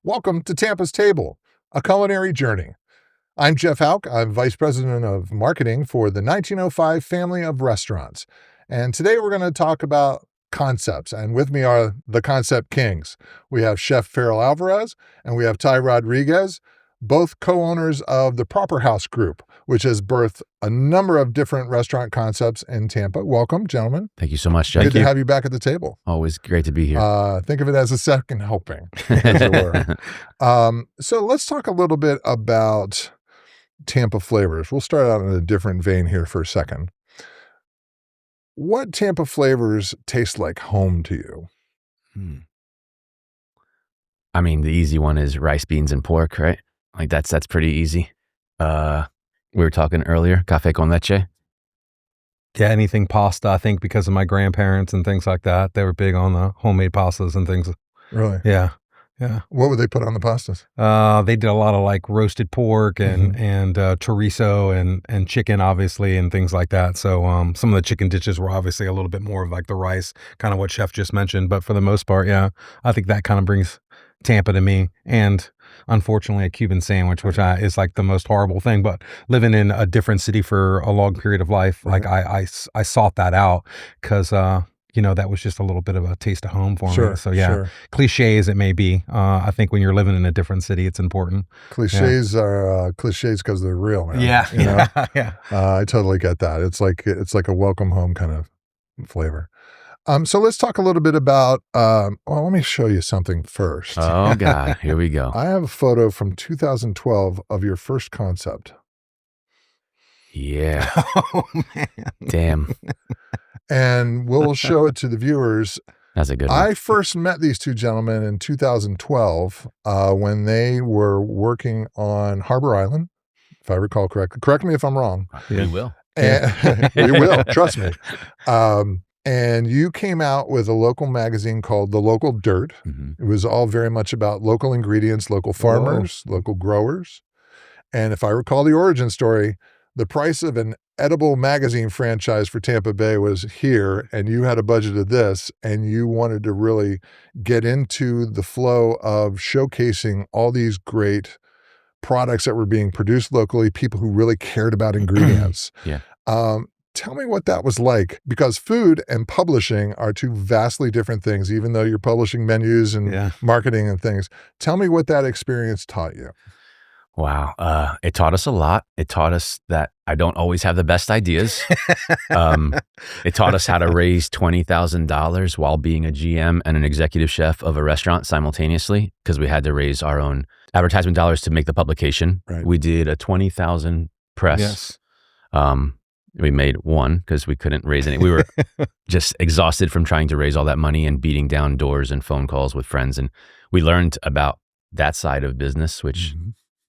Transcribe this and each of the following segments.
Welcome to Tampa's Table, a culinary journey. I'm Jeff Hauk. I'm Vice President of Marketing for the 1905 family of restaurants. And today we're going to talk about concepts. And with me are the concept kings. We have Chef Ferrell Alvarez and we have Ty Rodriguez, both co-owners of the Powerhouse Group, which has birthed a number of different restaurant concepts in Tampa. Welcome, gentlemen. Thank you so much, Jeff. Good to have you back at the table. Always great to be here. Think of it as a second helping, as it were. So let's talk a little bit about Tampa flavors. We'll start out in a different vein here for a second. What Tampa flavors taste like home to you? I mean, the easy one is rice, beans, and pork, right? Like that's pretty easy. We were talking earlier, cafe con leche. Yeah, anything pasta, I think because of my grandparents and things like that. They were big on the homemade pastas and things. Really? Yeah. What would they put on the pastas? They did a lot of like roasted pork and chorizo and chicken, obviously, and things like that. So some of the chicken dishes were obviously a little bit more of like the rice, kind of what Chef just mentioned. But for the most part, yeah, I think that kind of brings Tampa to me. And unfortunately, a Cuban sandwich, which is like the most horrible thing. But living in a different city for a long period of life, like I sought that out because that was just a little bit of a taste of home for me. So yeah, cliche as it may be, I think when you're living in a different city, it's important. Cliches are cliches because they're real, man. Yeah, I totally get that. It's like a welcome home kind of flavor. So let's talk a little bit about, let me show you something first. Oh God, here we go. I have a photo from 2012 of your first concept. Yeah. Oh man. Damn. And we'll show it to the viewers. That's a good one. I first met these two gentlemen in 2012 when they were working on Harbor Island, if I recall correctly. Correct me if I'm wrong. We will. And, we will, trust me. And you came out with a local magazine called The Local Dirt. Mm-hmm. It was all very much about local ingredients, local farmers, local growers. And if I recall the origin story, the price of an edible magazine franchise for Tampa Bay was here, and you had a budget of this, and you wanted to really get into the flow of showcasing all these great products that were being produced locally, people who really cared about ingredients. Yeah. Tell me what that was like, because food and publishing are two vastly different things, even though you're publishing menus and marketing and things. Tell me what that experience taught you. Wow. It taught us a lot. It taught us that I don't always have the best ideas. It taught us how to raise $20,000 while being a GM and an executive chef of a restaurant simultaneously, because we had to raise our own advertisement dollars to make the publication. Right. We did a 20,000 press. Yes. We made one because we couldn't raise any. We were just exhausted from trying to raise all that money and beating down doors and phone calls with friends. And we learned about that side of business, which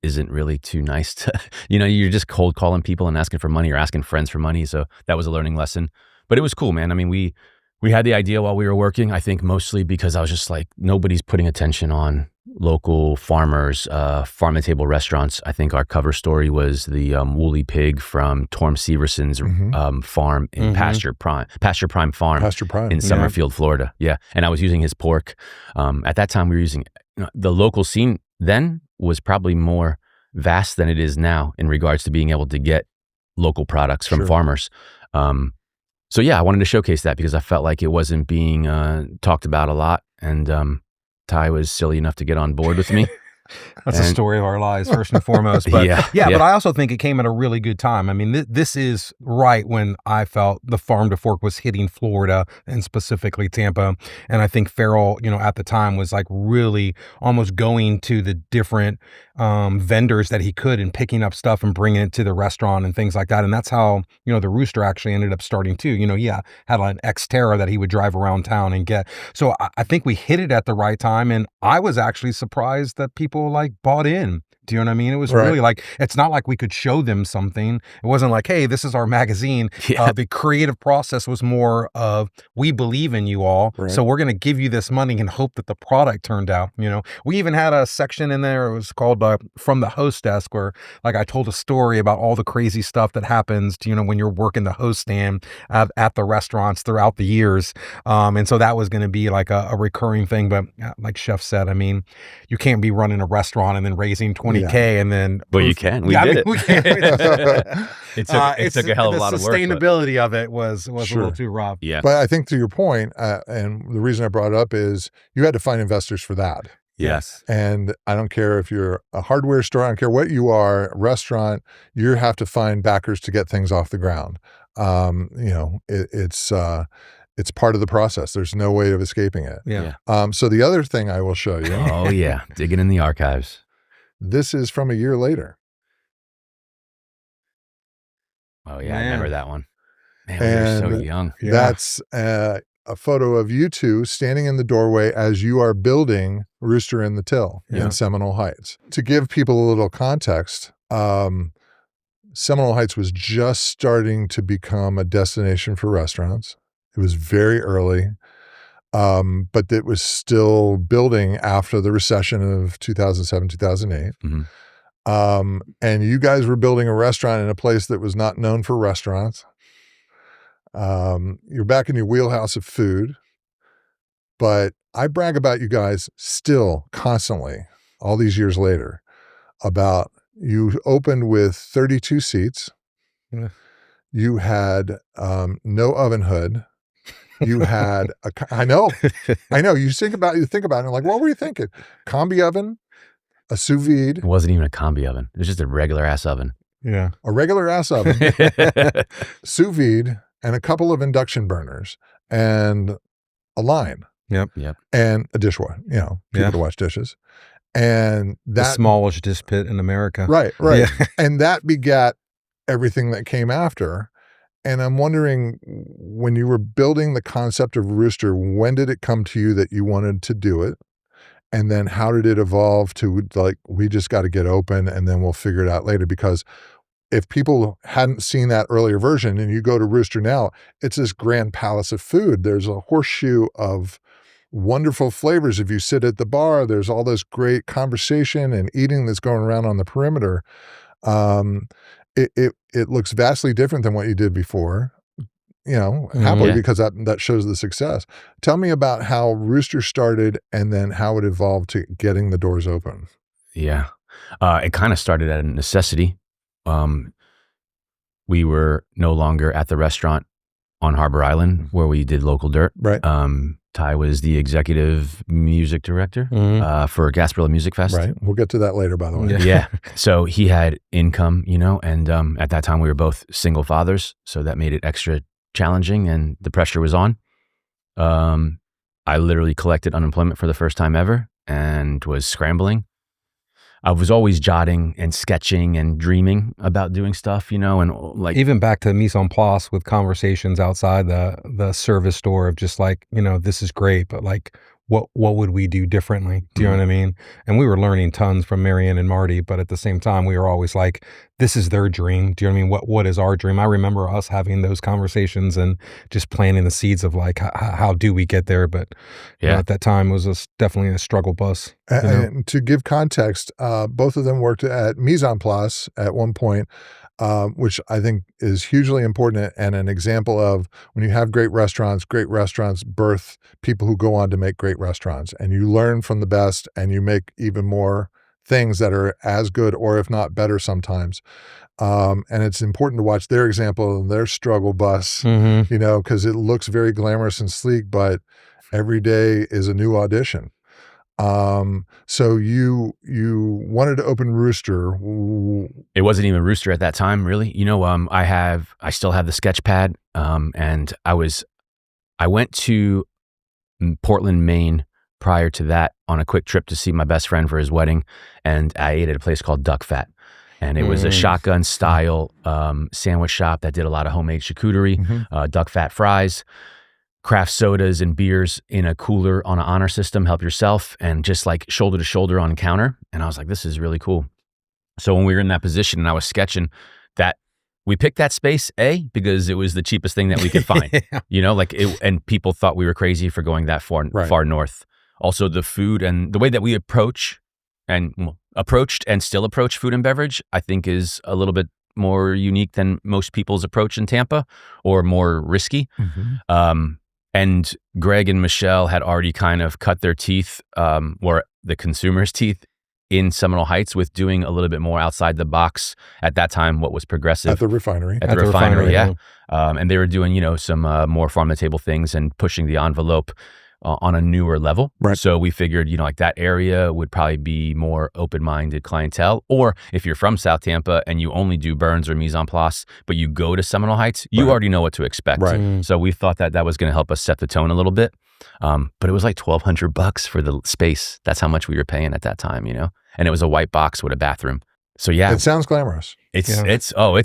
isn't really too nice to, you're just cold calling people and asking for money or asking friends for money. So that was a learning lesson, but it was cool, man. I mean, we had the idea while we were working, I think mostly because I was just like, nobody's putting attention on local farmers, farm-to-table restaurants. I think our cover story was the woolly pig from Torm Severson's farm in Pasture Prime Farm in Summerfield, Florida. Yeah. And I was using his pork. At that time, we were using the local scene then was probably more vast than it is now in regards to being able to get local products from farmers. So yeah, I wanted to showcase that because I felt like it wasn't being talked about a lot. And Ty was silly enough to get on board with me. That's the story of our lives, first and foremost. But but I also think it came at a really good time. I mean, this is right when I felt the farm to fork was hitting Florida and specifically Tampa. And I think Ferrell, at the time was like really almost going to the different vendors that he could and picking up stuff and bringing it to the restaurant and things like that. And that's how, the Rooster actually ended up starting too. Had an Xterra that he would drive around town and get. So I think we hit it at the right time. And I was actually surprised that people like bought in Do you know what I mean? It was Right. really like, it's not like we could show them something. It wasn't like, hey, this is our magazine. Yeah. The creative process was more of, we believe in you all, Right. so we're going to give you this money and hope that the product turned out. We even had a section in there. It was called From the Host Desk, where like I told a story about all the crazy stuff that happens, when you're working the host stand at the restaurants throughout the years. And so that was going to be like a recurring thing. But like Chef said, I mean, you can't be running a restaurant and then raising 20K and then. Well, you can. We I did mean, it. we can. It took a hell of a lot of work. The sustainability of it was a Sure. little too rough. Yeah. But I think to your point, and the reason I brought it up is you had to find investors for that. Yes. And I don't care if you're a hardware store, I don't care what you are, a restaurant, you have to find backers to get things off the ground. It's part of the process. There's no way of escaping it. Yeah. So the other thing I will show you, Oh, yeah. Digging in the archives. this is from a year later. Oh, yeah. I Man. remember that one. Man, we were so And young. Yeah. That's a photo of you two standing in the doorway as you are building Rooster the Till Yeah. in Seminole Heights. To give people a little context, Seminole Heights was just starting to become a destination for restaurants. It was very early, but it was still building after the recession of 2007, 2008. Mhm. And you guys were building a restaurant in a place that was not known for restaurants. You're back in your wheelhouse of food, but I brag about you guys still constantly, all these years later, about you opened with 32 seats. Yeah. You had no oven hood. You had I know. You think about it and like, what were you thinking? Combi oven, a sous vide, It wasn't even a combi oven. It was just a regular ass oven. Yeah. a regular ass oven, sous vide, and a couple of induction burners and a line. Yep. And a dishwasher, people to wash dishes. And The that smallest dish pit in America. right. Yeah. And that begat everything that came after. And I'm wondering, when you were building the concept of Rooster, when did it come to you that you wanted to do it? And then how did it evolve to like, we just got to get open and then we'll figure it out later? Because if people hadn't seen that earlier version and you go to Rooster now, it's this grand palace of food. There's a horseshoe of wonderful flavors. If you sit at the bar, there's all this great conversation and eating that's going around on the perimeter. It looks vastly different than what you did before, happily, Yeah. because that shows the success. Tell me about how Rooster started and then how it evolved to getting the doors open. Yeah. It kind of started at a necessity. We were no longer at the restaurant on Harbor Island where we did local dirt. Right. Ty was the executive music director for Gasparilla Music Fest. Right. We'll get to that later, by the way. Yeah. So he had income, and at that time we were both single fathers, so that made it extra challenging and the pressure was on. I literally collected unemployment for the first time ever and was scrambling. I was always jotting and sketching and dreaming about doing stuff, and like Even back to mise en place with conversations outside the service store of just like, this is great, but like, what would we do differently? Do you know what I mean? And we were learning tons from Marianne and Marty, but at the same time, we were always like, this is their dream. Do you know what I mean? What is our dream? I remember us having those conversations and just planting the seeds of like, how do we get there? But at that time, it was definitely a struggle bus. And to give context, both of them worked at Mise en Place at one point, which I think is hugely important and an example of when you have great restaurants birth people who go on to make great restaurants, and you learn from the best and you make even more things that are as good or if not better sometimes. And it's important to watch their example and their struggle bus, because it looks very glamorous and sleek, but every day is a new audition. So you wanted to open Rooster. it wasn't even Rooster at that time, really. I still have the sketch pad, and I went to Portland, Maine prior to that on a quick trip to see my best friend for his wedding, and I ate at a place called Duck Fat. And it was a shotgun style sandwich shop that did a lot of homemade charcuterie, duck fat fries, craft sodas and beers in a cooler on an honor system, help yourself, and just like shoulder to shoulder on counter. And I was like, this is really cool. So when we were in that position and I was sketching that, we picked that space, because it was the cheapest thing that we could find, and people thought we were crazy for going that far north. Also the food and the way that we approached and still approach food and beverage, I think is a little bit more unique than most people's approach in Tampa, or more risky. And Greg and Michelle had already kind of cut their teeth, or the consumer's teeth, in Seminole Heights with doing a little bit more outside the box at that time, what was progressive. At the refinery. At the refinery, yeah. And they were doing, some more farm-to-table things and pushing the envelope on a newer level. Right. So we figured, like that area would probably be more open-minded clientele. Or if you're from South Tampa and you only do Burns or Mise en Place, but you go to Seminole Heights, you already know what to expect. Right. So we thought that was going to help us set the tone a little bit. But it was like $1,200 for the space. That's how much we were paying at that time, and it was a white box with a bathroom. So yeah, it sounds glamorous. It's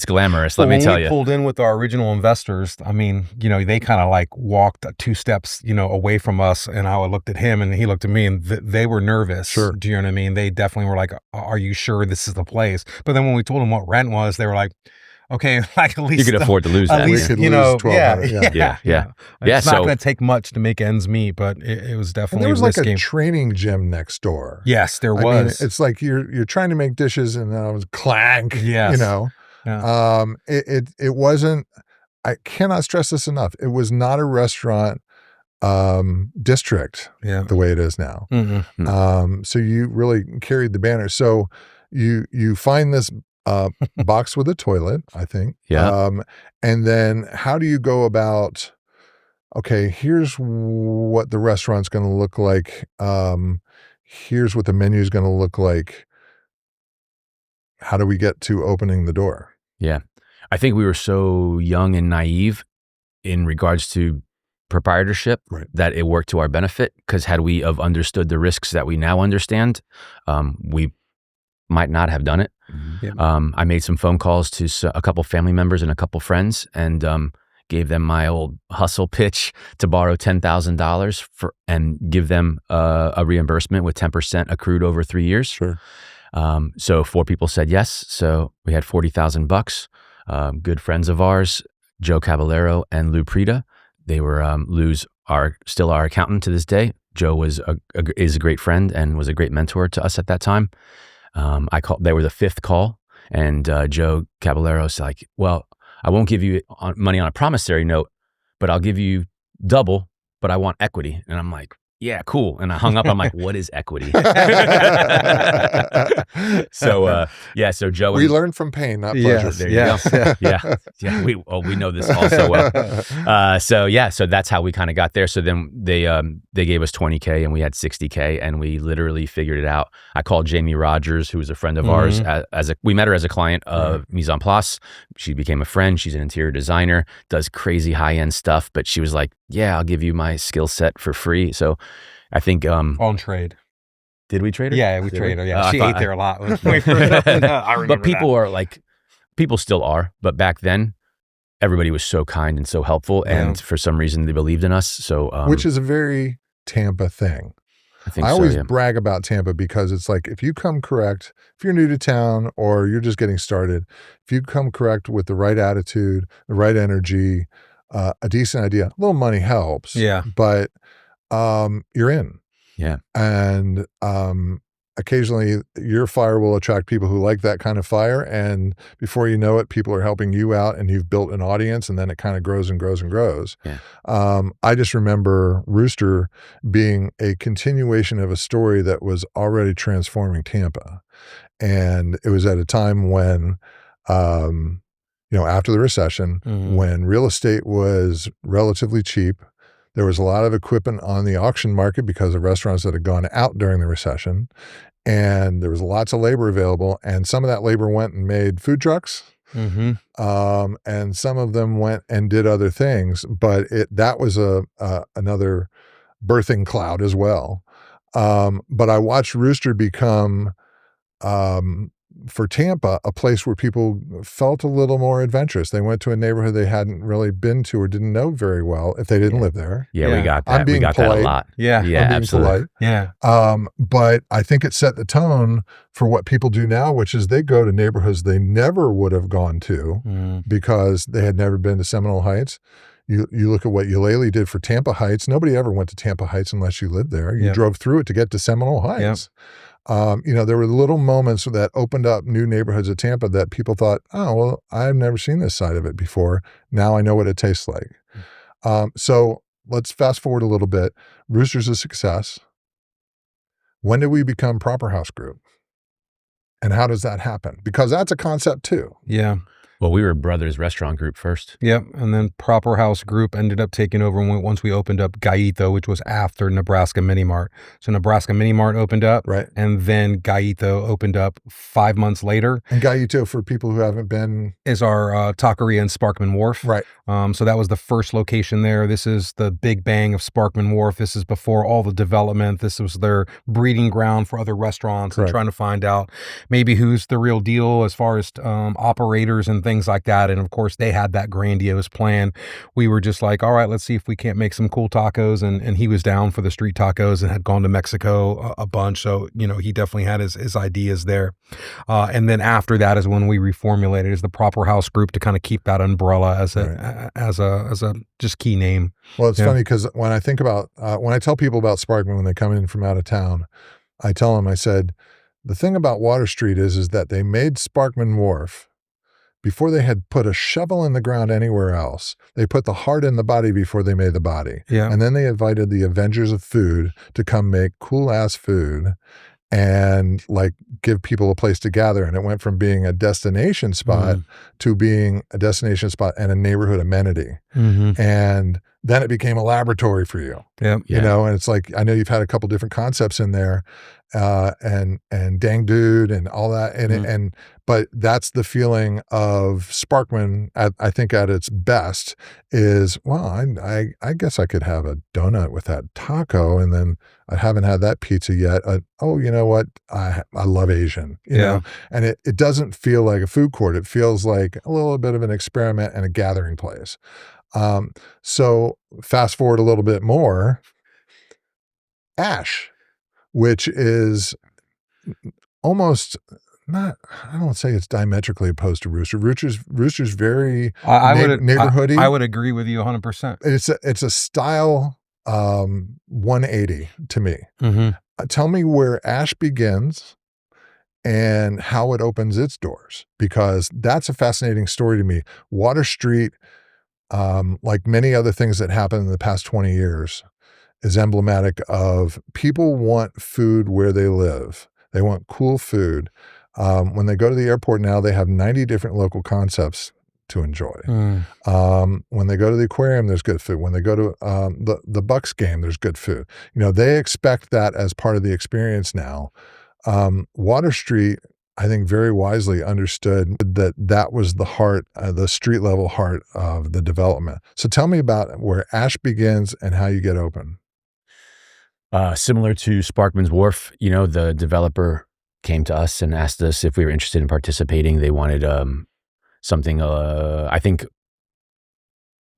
glamorous. Let me tell you. When we pulled in with our original investors, I mean, they kind of like walked 2 steps, away from us, and I looked at him and he looked at me, and they were nervous. Sure. Do you know what I mean? They definitely were like, "Are you sure this is the place?" But then when we told them what rent was, they were like, "Okay, like at least you could afford to lose that. At least, we could lose $1,200. Yeah. It's not going to take much to make ends meet, but it was definitely and there was risky. like a training gym next door. Yes, there was. I mean, it's like you're trying to make dishes and then it was clank. Yes. Yeah. It wasn't. I cannot stress this enough. It was not a restaurant district the way it is now. So you really carried the banner. So you find this box with a toilet, I think. Yeah. And then how do you go about, okay, here's what the restaurant's going to look like. Here's what the menu is going to look like. How do we get to opening the door? Yeah. I think we were so young and naive in regards to proprietorship that it worked to our benefit, because had we have understood the risks that we now understand, we might not have done it. I made some phone calls to a couple family members and a couple friends, and gave them my old hustle pitch to borrow $10,000 and give them a reimbursement with 10% accrued over 3 years. Sure. So 4 people said yes. So we had $40,000. Good friends of ours, Joe Caballero and Lou Prida. They were Lou's still our accountant to this day. Joe is a great friend and was a great mentor to us at that time. They were the 5th call, and Joe Caballero's like, "Well, I won't give you money on a promissory note, but I'll give you double, but I want equity." And I'm like, "Yeah, cool." And I hung up. I'm like, "What is equity?" So Joe, we learned from pain, not pleasure. There you go. Yeah. We know this all so well. So that's how we kind of got there. So then they gave us $20K and we had $60K, and we literally figured it out. I called Jamie Rogers, who was a friend of ours. We met her as a client of Mise en Place. She became a friend. She's an interior designer, does crazy high end stuff, but she was like, "Yeah, I'll give you my skill set for free." So I think on trade. Did we trade her? Yeah, we traded her. Yeah, she ate there a lot. I remember. But people still are. But back then, everybody was so kind and so helpful, and for some reason they believed in us. So, which is a very Tampa thing. I always brag about Tampa because it's like, if you come correct, if you're new to town or you're just getting started, if you come correct with the right attitude, the right energy, a decent idea, a little money helps. Yeah, but you're in. Yeah. And occasionally your fire will attract people who like that kind of fire. And before you know it, people are helping you out and you've built an audience, and then it kind of grows and grows and grows. Yeah. I just remember Rooster being a continuation of a story that was already transforming Tampa. And it was at a time when, after the recession, when real estate was relatively cheap, there was a lot of equipment on the auction market because of restaurants that had gone out during the recession, and there was lots of labor available. And some of that labor went and made food trucks, and some of them went and did other things. But that was another birthing cloud as well. But I watched Rooster become for Tampa, a place where people felt a little more adventurous. They went to a neighborhood they hadn't really been to or didn't know very well if they didn't live there. Yeah, Yeah. we got that. I'm being we got that polite. a lot. Yeah. Yeah, I'm being absolutely. polite. Yeah. But I think it set the tone for what people do now, which is they go to neighborhoods they never would have gone to because they had never been to Seminole Heights. You look at what Eulalie did for Tampa Heights. Nobody ever went to Tampa Heights unless you lived there. You Yep. drove through it to get to Seminole Heights. There were little moments that opened up new neighborhoods of Tampa that people thought, oh, well, I've never seen this side of it before. Now I know what it tastes like. So let's fast forward a little bit. Rooster's a success. When did we become Proper House Group? And how does that happen? Because that's a concept too. Yeah. Well, we were Brothers Restaurant Group first. Yep. And then Proper House Group ended up taking over once we opened up Gallito, which was after Nebraska Mini Mart. So Nebraska Mini Mart opened up. Right. And then Gallito opened up 5 months later. And Gallito, for people who haven't been, is our taqueria in Sparkman Wharf. right. So that was the first location there. This is the big bang of Sparkman Wharf. This is before all the development. This was their breeding ground for other restaurants. Correct. And trying to find out maybe who's the real deal as far as operators and things like that. And of course, they had that grandiose plan. We were just like, all right, let's see if we can't make some cool tacos. And he was down for the street tacos and had gone to Mexico a bunch. So, he definitely had his ideas there. And then after that is when we reformulated as the Proper House Group to kind of keep that umbrella as a just key name. Well, it's funny because when I think about, when I tell people about Sparkman when they come in from out of town, I tell them, I said, the thing about Water Street is that they made Sparkman Wharf before they had put a shovel in the ground anywhere else. They put the heart in the body before they made the body. Yeah. And then they invited the Avengers of Food to come make cool ass food and like give people a place to gather. And it went from being a destination spot to being a destination spot and a neighborhood amenity. And then it became a laboratory for you. Yeah. And it's like, I know you've had a couple different concepts in there, and Dang Dude and all that. But that's the feeling of Sparkman, I think at its best is, well, I guess I could have a donut with that taco, and then I haven't had that pizza yet. Oh, you know what? I love Asian, you know? And it doesn't feel like a food court. It feels like a little bit of an experiment and a gathering place. So fast forward a little bit more, Ash, which is almost not, I don't say it's diametrically opposed to Rooster. Rooster's very neighborhoody. I would agree with you 100%. It's a style 180 to me. Tell me where Ash begins and how it opens its doors, because that's a fascinating story to me. Water Street, like many other things that happened in the past 20 years, is emblematic of people want food where they live. They want cool food. When they go to the airport now, they have 90 different local concepts to enjoy. When they go to the aquarium, there's good food. When they go to the Bucks game, there's good food. They expect that as part of the experience now. Water Street, I think, very wisely understood that was the heart, the street level heart of the development. So tell me about where Ash begins and how you get open. Similar to Sparkman's Wharf, the developer came to us and asked us if we were interested in participating. They wanted something, I think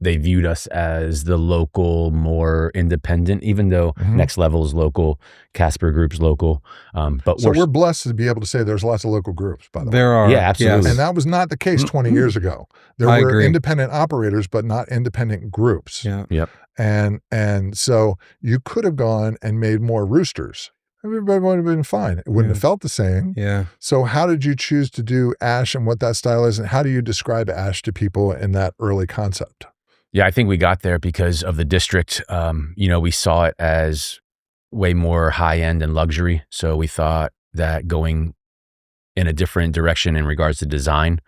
they viewed us as the local, more independent, even though Next Level is local, Casper Group's local. But so we're blessed to be able to say there's lots of local groups, by the way. There are. Yeah, absolutely. Yes. And that was not the case 20 years ago. There I were agree. independent operators, but not independent groups. Yeah. Yep. And so you could have gone and made more Roosters. Everybody would have been fine. It wouldn't have felt the same. Yeah. So how did you choose to do Ash and what that style is? And how do you describe Ash to people in that early concept? Yeah, I think we got there because of the district. We saw it as way more high end and luxury. So we thought that going in a different direction in regards to design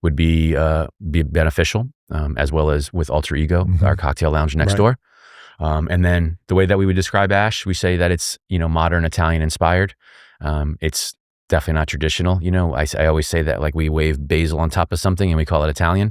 would be beneficial, as well as with Alter Ego, our cocktail lounge next door. And then the way that we would describe Ash, we say that it's, modern Italian inspired. It's definitely not traditional. I always say that like we wave basil on top of something and we call it Italian.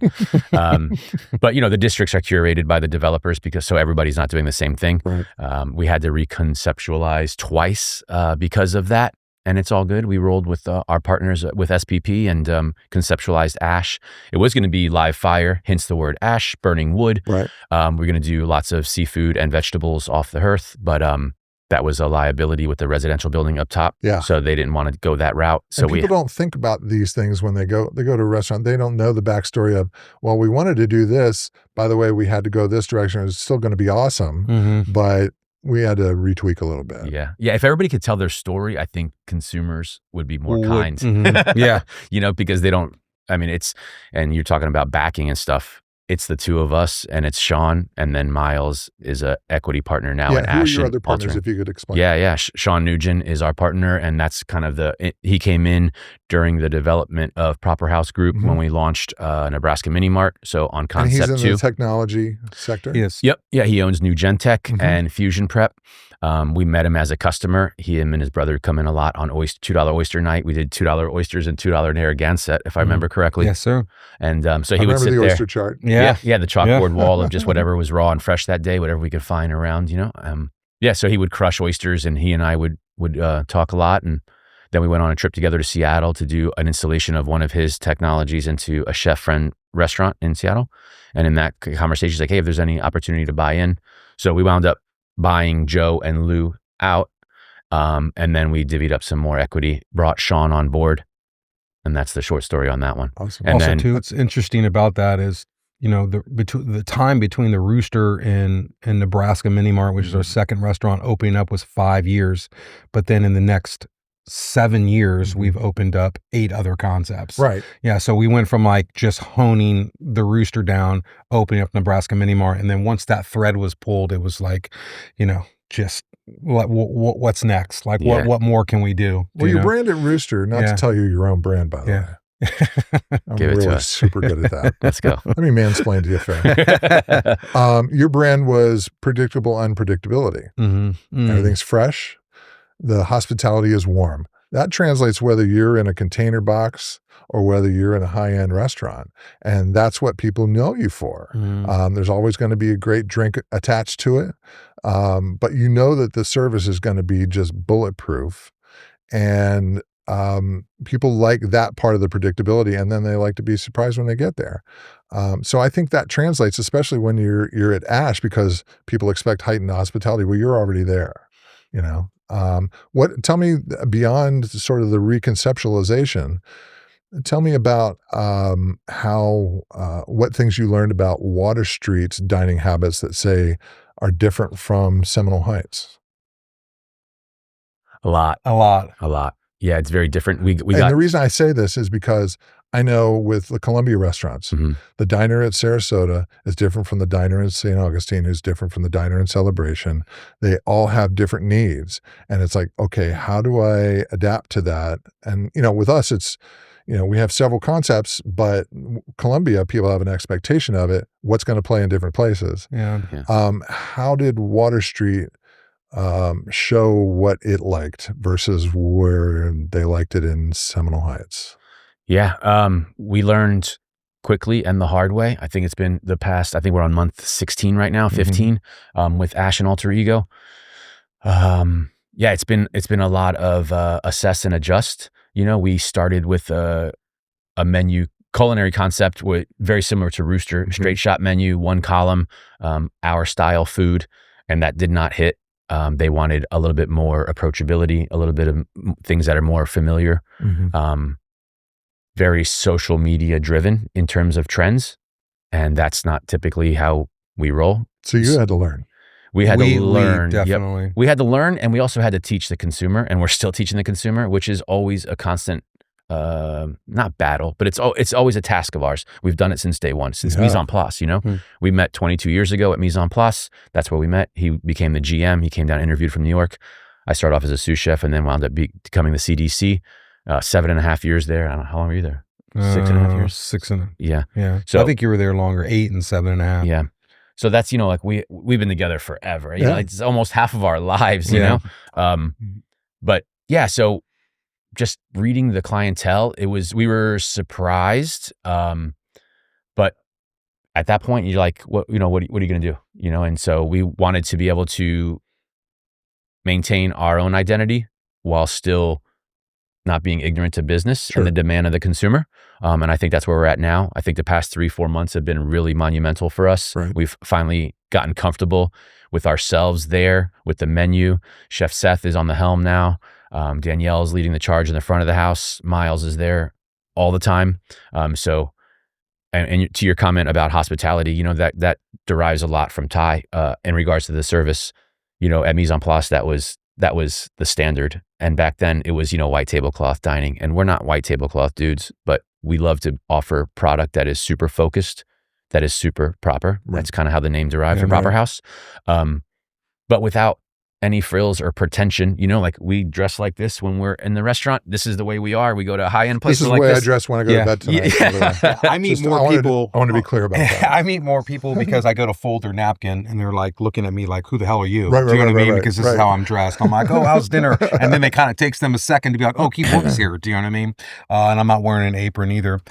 But the districts are curated by the developers so everybody's not doing the same thing. Right. We had to reconceptualize twice because of that. and it's all good. We rolled with our partners with SPP and conceptualized ash. It was going to be live fire, hence the word ash, burning wood. Right. We're going to do lots of seafood and vegetables off the hearth, but that was a liability with the residential building up top. Yeah. So they didn't want to go that route. So and people don't think about these things when they go to a restaurant. They don't know the backstory of, well, we wanted to do this. By the way, we had to go this direction. It's still going to be awesome, but we had to retweak a little bit. Yeah. Yeah. If everybody could tell their story, I think consumers would be more kind. Yeah. You know, because they don't, I mean, and you're talking about backing and stuff. It's the two of us, and it's Sean, and then Miles is a equity partner now. Yeah, and who Ash are your and other partners, Altering. if you could explain? Yeah. Sean Nugent is our partner, and that's kind of he came in during the development of Proper House Group when we launched Nebraska Mini Mart. So on concept and he's in two. the technology sector? Yes. Yep. Yeah, he owns New Gen Tech and Fusion Prep. We met him as a customer. Him and his brother come in a lot on $2 oyster night. We did $2 oysters and $2 Narragansett, if I remember correctly. Yes, sir. And so he would sit the there. oyster chart. Yeah, the chalkboard wall of just whatever was raw and fresh that day, whatever we could find around, you know. So he would crush oysters, and he and I would talk a lot. And then we went on a trip together to Seattle to do an installation of one of his technologies into a chef friend restaurant in Seattle. And in that conversation, he's like, hey, if there's any opportunity to buy in. So we wound up buying Joe and Lou out. And then we divvied up some more equity, brought Sean on board. And that's the short story on that one. Awesome. And also, then, too, what's interesting about that is, you know, the time between the Rooster and Nebraska Mini Mart, which is our second restaurant, opening up was 5 years. But then in the next 7 years, we've opened up 8 other concepts. Right. Yeah. So we went from like just honing the Rooster down, opening up Nebraska Mini Mart. And then once that thread was pulled, it was like, you know, just what's next? Like what more can we do? Well, you're branded Rooster, not to tell you your own brand, by the way. I'm Give it really to us. super good at that. let's go. Let me mansplain to you, Ferrell. Your brand was predictable unpredictability. Everything's fresh. The hospitality is warm. That translates whether you're in a container box or whether you're in a high-end restaurant. And that's what people know you for. There's always going to be a great drink attached to it. But you know that the service is going to be just bulletproof. And people like that part of the predictability, and then they like to be surprised when they get there. So I think that translates, especially when you're at Ash, because people expect heightened hospitality. Well, you're already there, you know. Tell me, beyond sort of the reconceptualization, tell me about what things you learned about Water Street's dining habits that say are different from Seminole Heights. A lot. Yeah, it's very different. The reason I say this is because I know with the Columbia restaurants, the diner at Sarasota is different from the diner in St. Augustine, who's different from the diner in Celebration. They all have different needs. And it's like, okay, how do I adapt to that? And, you know, with us, it's, you know, we have several concepts, but Columbia, people have an expectation of it. What's going to play in different places? Yeah. How did Water Street show what it liked versus where they liked it in Seminole Heights? Yeah. We learned quickly and the hard way. I think it's been I think we're on month 16 right now, 15, with Ash and Alter Ego. It's been a lot of assess and adjust. You know, we started with a menu culinary concept very similar to Rooster, straight shot menu, one column, our style food, and that did not hit. They wanted a little bit more approachability, a little bit of things that are more familiar, very social media driven in terms of trends. And that's not typically how we roll. So you had to learn. We had to learn. Definitely. Yep. We had to learn, and we also had to teach the consumer, and we're still teaching the consumer, which is always a constant, not battle, but it's always a task of ours. We've done it since day one, since Mise en Place, you know? We met 22 years ago at Mise en Place. That's where we met. He became the GM. He came down, interviewed from New York. I started off as a sous chef and then wound up becoming the CDC. 7.5 years there. I don't know, how long were you there? 6.5 years? Yeah. So I think you were there longer, 8 and 7.5. Yeah. So that's, you know, like we've been together forever. You know, like it's almost half of our lives, you know? But yeah, so just reading the clientele, we were surprised. But at that point you're like, what are you going to do? You know? And so we wanted to be able to maintain our own identity while still not being ignorant to business Sure. and the demand of the consumer. And I think that's where we're at now. I think the past 3-4 months have been really monumental for us. Right. We've finally gotten comfortable with ourselves there, with the menu. Chef Seth is on the helm now. Danielle's leading the charge in the front of the house. Miles is there all the time. And to your comment about hospitality, you know, that derives a lot from Ty in regards to the service. You know, at Mise en Place, that was the standard. And back then it was, you know, white tablecloth dining. And we're not white tablecloth dudes, but we love to offer product that is super focused, that is super proper. Right. That's kind of how the name derived from right. Proper House. But without any frills or pretension, you know, like we dress like this when we're in the restaurant. This is the way we are. We go to a high-end place. This is the way I dress when I go to bed tonight. I meet more people. I want to be clear about that. I meet more people because I go to fold their napkin and they're like looking at me like, who the hell are you? Right, Do you know what I mean? right, Because this is how I'm dressed. I'm like, oh, how's dinner? And then it kind of takes them a second to be like, oh, keep books here. Do you know what I mean? And I'm not wearing an apron either.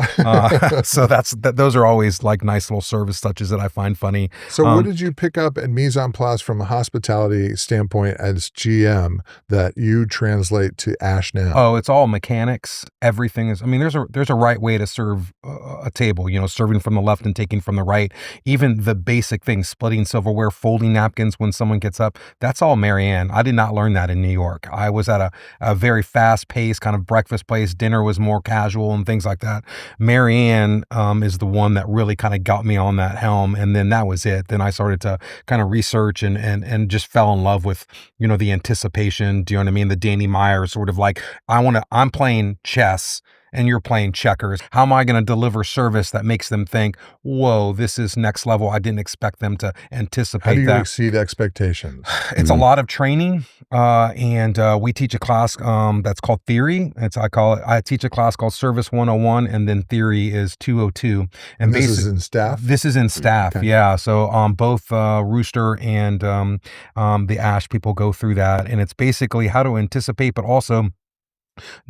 So those are always like nice little service touches that I find funny. So what did you pick up at Mise en Place from a hospitality standpoint as GM that you translate to Ash now? Oh, it's all mechanics. Everything is, I mean, there's a right way to serve a table, you know, serving from the left and taking from the right. Even the basic things, splitting silverware, folding napkins when someone gets up. That's all Marianne. I did not learn that in New York. I was at a very fast paced kind of breakfast place. Dinner was more casual and things like that. Marianne is the one that really kind of got me on that helm. And then that was it. Then I started to kind of research and just fell in love with, you know, the anticipation. Do you know what I mean? The Danny Meyer sort of like, I'm playing chess and you're playing checkers. How am I going to deliver service that makes them think, whoa, this is next level? I didn't expect them to anticipate that. How do you exceed expectations? It's a lot of training. And we teach a class that's called Theory. I teach a class called Service 101, and then Theory is 202. And this is in staff? This is in staff, okay. Yeah. So both Rooster and the Ash people go through that. And it's basically how to anticipate, but also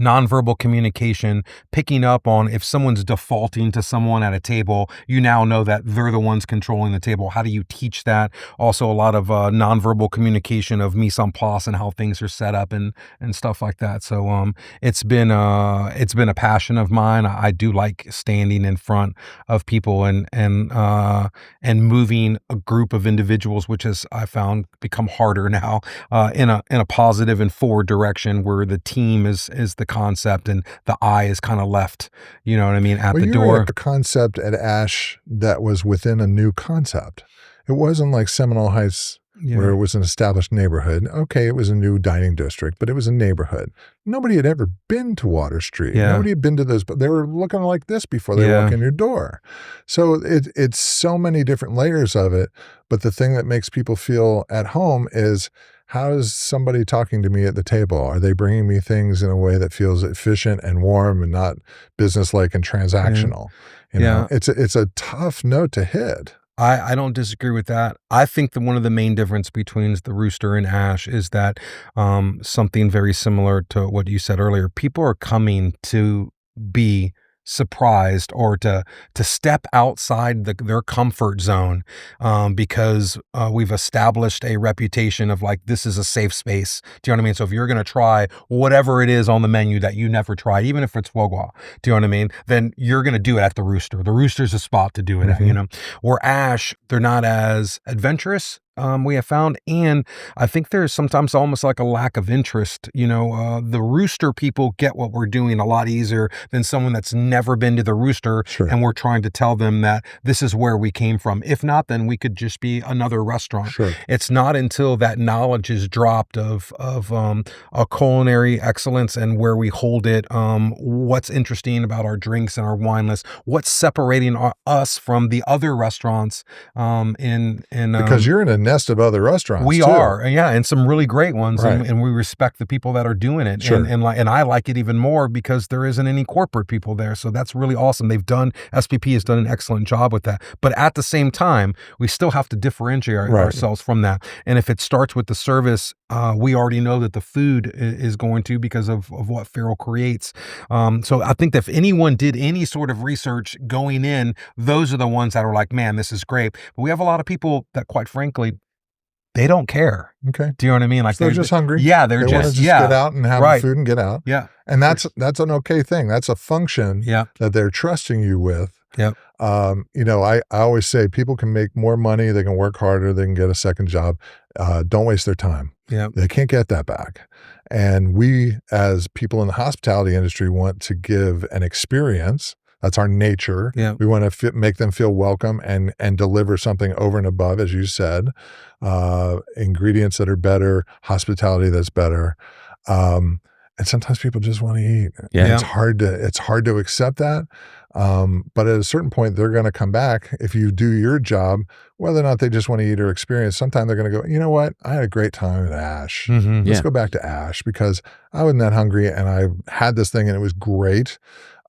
nonverbal communication, picking up on if someone's defaulting to someone at a table, you now know that they're the ones controlling the table. How do you teach that? Also a lot of nonverbal communication of mise en place and how things are set up and stuff like that. So it's been a passion of mine. I do like standing in front of people and moving a group of individuals, which has I found become harder now in a positive and forward direction where the team is the concept and the eye is kind of left, you know what I mean, at the door. A concept at Ash that was within a new concept. It wasn't like Seminole Heights where it was an established neighborhood. Okay, it was a new dining district, but it was a neighborhood. Nobody had ever been to Water Street. Yeah. Nobody had been to those, but they were looking like this before they walk in your door. So it's so many different layers of it. But the thing that makes people feel at home is, how is somebody talking to me at the table? Are they bringing me things in a way that feels efficient and warm and not businesslike and transactional? You know, it's a tough note to hit. I don't disagree with that. I think that one of the main difference between the Rooster and Ash is that something very similar to what you said earlier. People are coming to be surprised or to step outside their comfort zone because we've established a reputation of like, this is a safe space. Do you know what I mean? So if you're going to try whatever it is on the menu that you never tried, even if it's foie gras, do you know what I mean? Then you're going to do it at the Rooster. The Rooster's a spot to do it at, you know. Where Ash, they're not as adventurous. We have found, and I think there's sometimes almost like a lack of interest. You know, the Rooster people get what we're doing a lot easier than someone that's never been to the Rooster, and we're trying to tell them that this is where we came from. If not, then we could just be another restaurant. It's not until that knowledge is dropped of a culinary excellence and where we hold it, what's interesting about our drinks and our wine list, what's separating us from the other restaurants because you're in a nest of other restaurants. We are, and some really great ones, right. and we respect the people that are doing it, and I like it even more because there isn't any corporate people there, so that's really awesome. SPP has done an excellent job with that, but at the same time, we still have to differentiate ourselves from that. And if it starts with the service, we already know that the food is going to because of what Ferrell creates. So I think that if anyone did any sort of research going in, those are the ones that are like, man, this is great. But we have a lot of people that, quite frankly, they don't care. Okay. Do you know what I mean? Like So they're just hungry. Yeah, They they're want to just just get out and have food and get out. Yeah. And that's an okay thing. That's a function Yeah. that they're trusting you with. Yep. I always say people can make more money, they can work harder, they can get a second job. Don't waste their time. Yeah. They can't get that back. And we, as people in the hospitality industry, want to give an experience. That's our nature. Yeah. We want to make them feel welcome and deliver something over and above, as you said, ingredients that are better, hospitality that's better. And sometimes people just want to eat. Yeah. It's hard to accept that. But at a certain point, they're going to come back if you do your job, whether or not they just want to eat or experience. Sometimes they're going to go, you know what? I had a great time at Ash. Mm-hmm. Let's go back to Ash because I wasn't that hungry and I had this thing and it was great.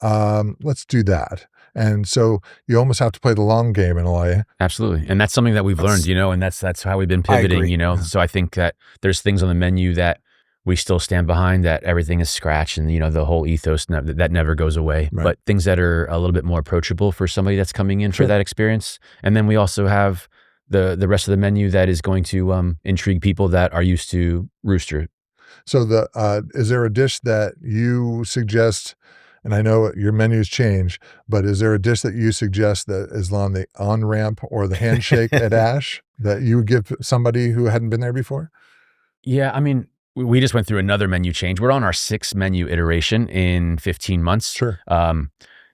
Let's do that. And so you almost have to play the long game in a way. Absolutely. And that's something that we've learned, and that's how we've been pivoting, So I think that there's things on the menu that we still stand behind, that everything is scratch and, the whole ethos that never goes away, Right. But things that are a little bit more approachable for somebody that's coming in for that experience. And then we also have the rest of the menu that is going to intrigue people that are used to Rooster. So is there a dish that you suggest, and I know your menus change, but is there a dish that you suggest that is on the on-ramp or the handshake at Ash that you would give somebody who hadn't been there before? Yeah, I mean, we just went through another menu change. We're on our 6th menu iteration in 15 months. Sure.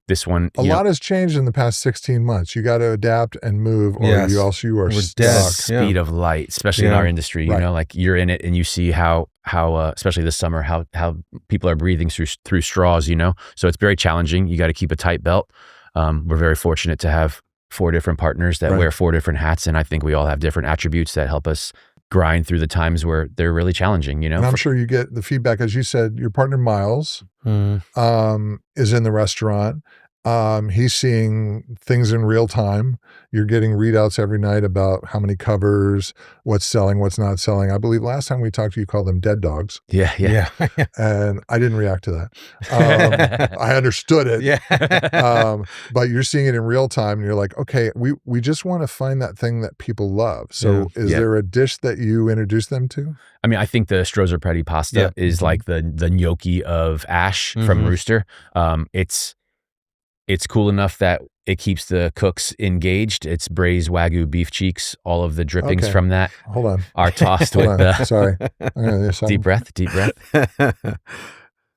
This one, a lot has changed in the past 16 months. You got to adapt and move, or Yes. you are We're stuck. dead. speed of light, especially in Yeah. our industry. Right. Like you're in it and you see how especially this summer, how people are breathing through straws. So it's very challenging. You got to keep a tight belt. We're very fortunate to have 4 different partners that Right. wear 4 different hats, and I think we all have different attributes that help us grind through the times where they're really challenging. And I'm sure you get the feedback, as you said, your partner Miles Mm. is in the restaurant. He's seeing things in real time. You're getting readouts every night about how many covers, what's selling, what's not selling. I believe last time we talked to you, called them dead dogs. Yeah. And I didn't react to that. I understood it. Yeah. But you're seeing it in real time and you're like, okay, we just want to find that thing that people love. So is there a dish that you introduce them to? I mean, I think the strozzopreti pasta is like the gnocchi of Ash from Rooster. It's cool enough that it keeps the cooks engaged. It's braised Wagyu beef cheeks. All of the drippings from that Hold on. are tossed with Hold the on. Sorry. deep breath.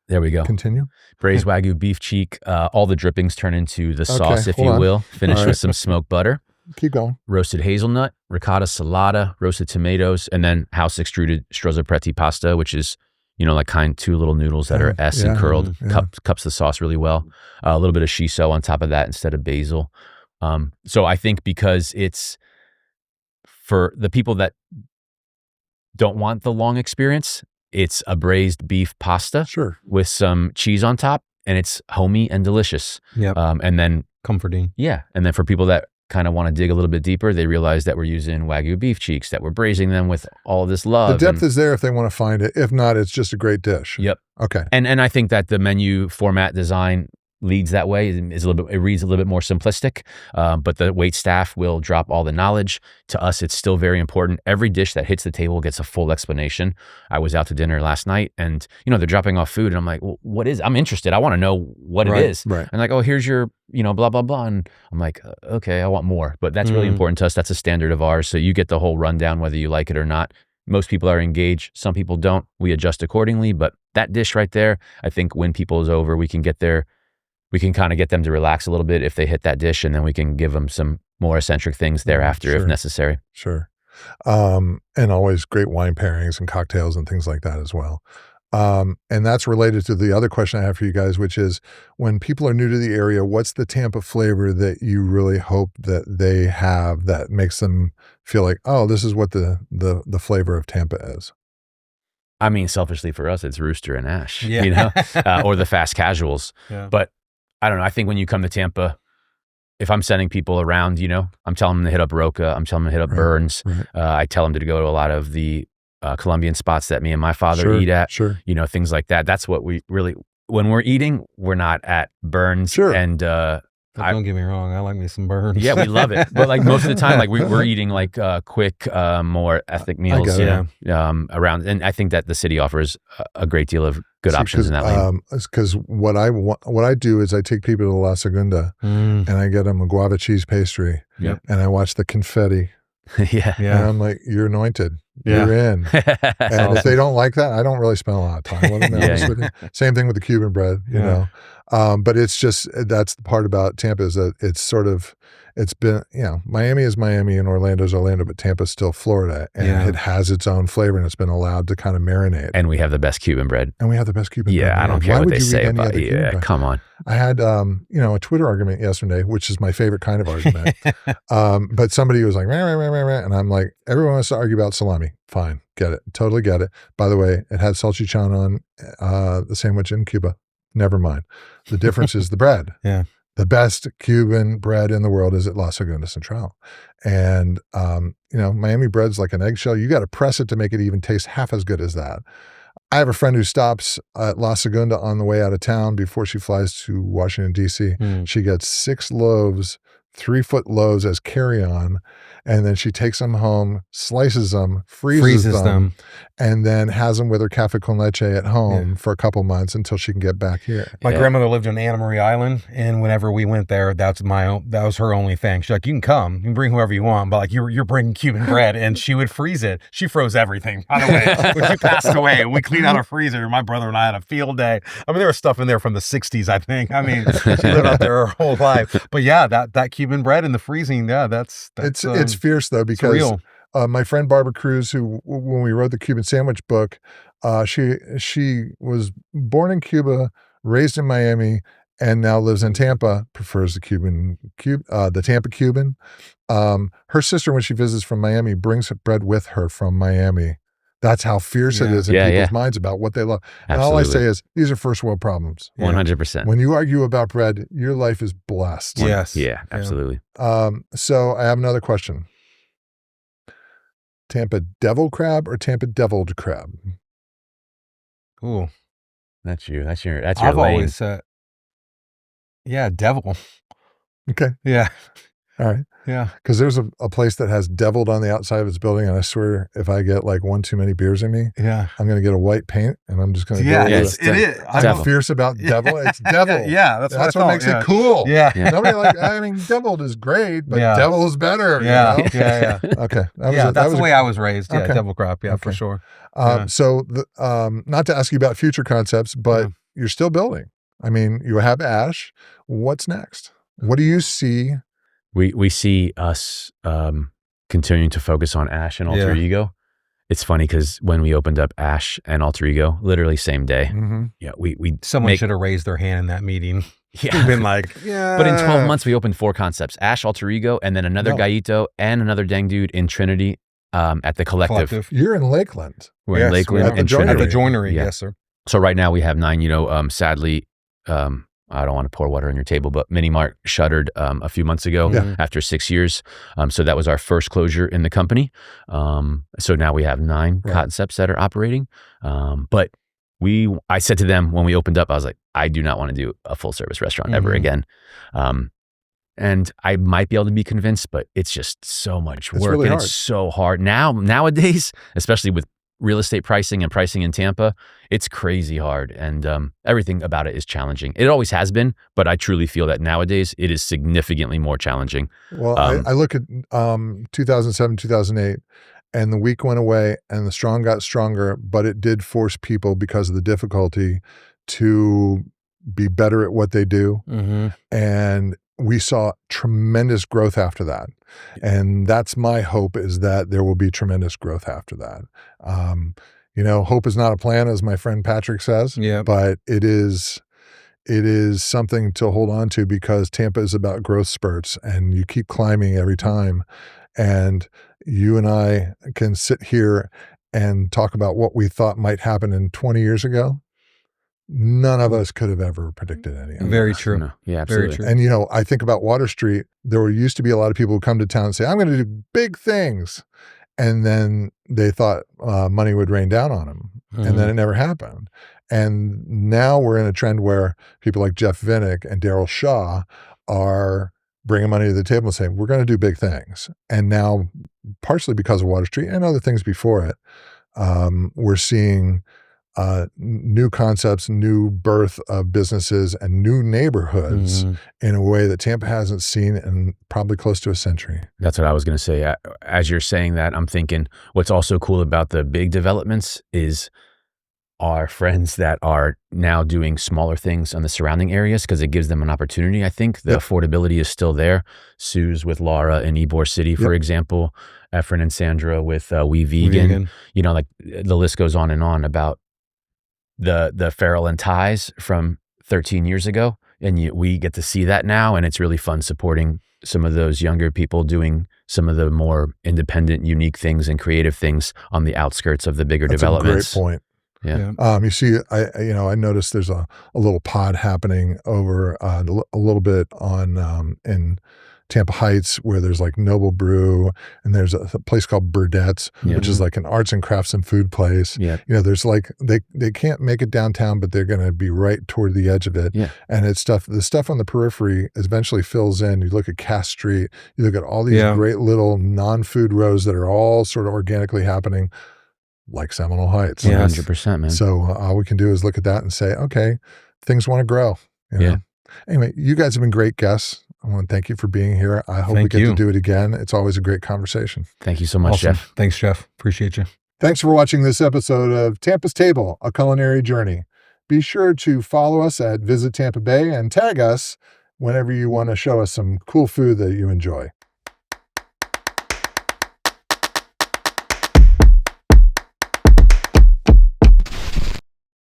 There we go. Continue. Braised Wagyu beef cheek. All the drippings turn into the sauce, if hold you on. will. Finish All with right. some smoked butter, Keep going. roasted hazelnut, ricotta salata, roasted tomatoes, and then house extruded strozzopreti pasta, which is, like 2 little noodles that are S and curled, cups the sauce really well. A little bit of shiso on top of that instead of basil. So I think because it's for the people that don't want the long experience, it's a braised beef pasta Sure. with some cheese on top, and it's homey and delicious. Yep. And then, Comforting. and then for people that kind of want to dig a little bit deeper, they realize that we're using Wagyu beef cheeks, that we're braising them with all of this love. The depth is there if they want to find it. If not, it's just a great dish. Yep. Okay. And I think that the menu format design leads that way. It reads a little bit more simplistic, but the wait staff will drop all the knowledge. To us, it's still very important. Every dish that hits the table gets a full explanation. I was out to dinner last night and, they're dropping off food and I'm like, well, what is it? I'm interested. I want to know what it is. Right. And like, oh, here's your, blah, blah, blah. And I'm like, okay, I want more. But that's really important to us. That's a standard of ours. So you get the whole rundown, whether you like it or not. Most people are engaged. Some people don't. We adjust accordingly. But that dish right there, I think when people is over, we can kind of get them to relax a little bit if they hit that dish, and then we can give them some more eccentric things thereafter if necessary. Sure. And always great wine pairings and cocktails and things like that as well. And that's related to the other question I have for you guys, which is when people are new to the area, what's the Tampa flavor that you really hope that they have that makes them feel like, oh, this is what the flavor of Tampa is? I mean, selfishly for us, it's Rooster and Ash, Yeah. or the fast casuals. Yeah. But I don't know. I think when you come to Tampa, if I'm sending people around, I'm telling them to hit up Roca. I'm telling them to hit up Burns. Right. I tell them to go to a lot of the Colombian spots that me and my father eat at. Sure. Things like that. That's what we really, when we're eating, we're not at Burns and But don't get me wrong, I like me some burgers. Yeah, we love it. But like most of the time, like we're eating like quick, more ethnic meals around. And I think that the city offers a great deal of good options in that lane. Because what I do is I take people to La Segunda and I get them a guava cheese pastry and I watch the confetti. And I'm like, you're anointed. You're in. And if they don't like that, I don't really spend a lot of time with them. With you. Same thing with the Cuban bread, you know. But it's just, that's the part about Tampa is that it's been, Miami is Miami and Orlando's Orlando, but Tampa's still Florida. And it has its own flavor and it's been allowed to kind of marinate. And we have the best Cuban bread. bread. I don't care what they say about it. Come on. I had, a Twitter argument yesterday, which is my favorite kind of argument. But somebody was like, rah, rah, rah, rah, and I'm like, everyone wants to argue about salami. Fine. Get it. Totally get it. By the way, it had salchichon on the sandwich in Cuba. Never mind. The difference is the bread. The best Cuban bread in the world is at La Segunda Central. And, Miami bread's like an eggshell. You got to press it to make it even taste half as good as that. I have a friend who stops at La Segunda on the way out of town before she flies to Washington, D.C. She gets 6 loaves, 3-foot loaves as carry-on, and then she takes them home, slices them, freezes them, and then has them with her cafe con leche at home for a couple months until she can get back here. My grandmother lived on Anna Marie Island, and whenever we went there, that was her only thing. She's like, you can come, you can bring whoever you want, but like you're bringing Cuban bread, and she would freeze it. She froze everything, by the way. When she passed away, we cleaned out her freezer. My brother and I had a field day. I mean, there was stuff in there from the 60s, I think. I mean, she lived out there her whole life. But yeah, that Cuban bread in the freezing, that's it's fierce though, because my friend Barbara Cruz, who when we wrote the Cuban sandwich book, she was born in Cuba, raised in Miami, and now lives in Tampa. Prefers the Tampa Cuban. Her sister, when she visits from Miami, brings bread with her from Miami. That's how fierce it is in people's minds about what they love. Absolutely. And all I say is, these are first world problems. 100%. When you argue about bread, your life is blessed. Yes. Yeah, absolutely. So I have another question. Tampa devil crab or Tampa deviled crab? Ooh. That's your lane. I've always said, devil. Okay. Yeah. All right. Yeah. Because there's a place that has deviled on the outside of its building, and I swear if I get like one too many beers in me, I'm going to get a white paint, and I'm just going to it is. I'm fierce about devil. It's devil. That's what makes it cool. Yeah. Nobody deviled is great, but devil is better. Yeah. Okay. That's the way I was raised. Yeah. Devil crab. Yeah, for sure. So not to ask you about future concepts, but you're still building. I mean, you have Ash. What's next? What do you see? We see us continuing to focus on Ash and Alter Ego. It's funny because when we opened up Ash and Alter Ego, literally same day, someone should have raised their hand in that meeting. Yeah, been like, But in 12 months, we opened 4 concepts: Ash, Alter Ego, and then another Gallito and another dang dude in Trinity at the Collective. You're in Lakeland. We're in Lakeland and Trinity. At the Joinery, yes, sir. So right now we have 9. Sadly. I don't want to pour water on your table, but Mini Mart shuttered a few months ago after 6 years. So that was our first closure in the company. So now we have 9 concepts that are operating. But I said to them when we opened up, I was like, I do not want to do a full service restaurant ever again. And I might be able to be convinced, but it's just so much work. Really It's so hard nowadays, especially with real estate pricing and pricing in Tampa. It's crazy hard, and everything about it is challenging. It always has been, but I truly feel that nowadays it is significantly more challenging. Well, I look at 2007, 2008, and the weak went away and the strong got stronger, but it did force people, because of the difficulty, to be better at what they do. And we saw tremendous growth after that. And that's my hope, is that there will be tremendous growth after that. Hope is not a plan, as my friend Patrick says, but it is something to hold on to, because Tampa is about growth spurts, and you keep climbing every time. And you and I can sit here and talk about what we thought might happen in 20 years ago. None of us could have ever predicted any of it. Very true. No. Yeah, absolutely. Very true. And, I think about Water Street. There used to be a lot of people who come to town and say, I'm going to do big things. And then they thought money would rain down on them. And then it never happened. And now we're in a trend where people like Jeff Vinnick and Daryl Shaw are bringing money to the table and saying, we're going to do big things. And now, partially because of Water Street and other things before it, we're seeing new concepts, new birth of businesses, and new neighborhoods in a way that Tampa hasn't seen in probably close to a century. That's what I was going to say. As you're saying that, I'm thinking what's also cool about the big developments is our friends that are now doing smaller things on the surrounding areas, because it gives them an opportunity. I think the affordability is still there. Sue's with Laura in Ybor City, for example, Efren and Sandra with We Vegan. You know, like the list goes on and on about the Ferrell and Ty's from 13 years ago. And we get to see that now. And it's really fun supporting some of those younger people doing some of the more independent, unique things and creative things on the outskirts of the bigger developments. That's a great point. Yeah. You see, I noticed there's a little pod happening over a little bit on in Tampa Heights, where there's like Noble Brew, and there's a place called Burdett's, which is like an arts and crafts and food place. Yeah. You know, there's like they can't make it downtown, but they're going to be right toward the edge of it. Yeah. And it's the stuff on the periphery eventually fills in. You look at Cass Street, you look at all these great little non-food rows that are all sort of organically happening, like Seminole Heights. 100%, man. So all we can do is look at that and say, okay, things want to grow. You know? Yeah. Anyway, you guys have been great guests. I want to thank you for being here. I hope we get to do it again. It's always a great conversation. Thank you so much, Jeff. Thanks, Jeff. Appreciate you. Thanks for watching this episode of Tampa's Table, A Culinary Journey. Be sure to follow us at Visit Tampa Bay and tag us whenever you want to show us some cool food that you enjoy.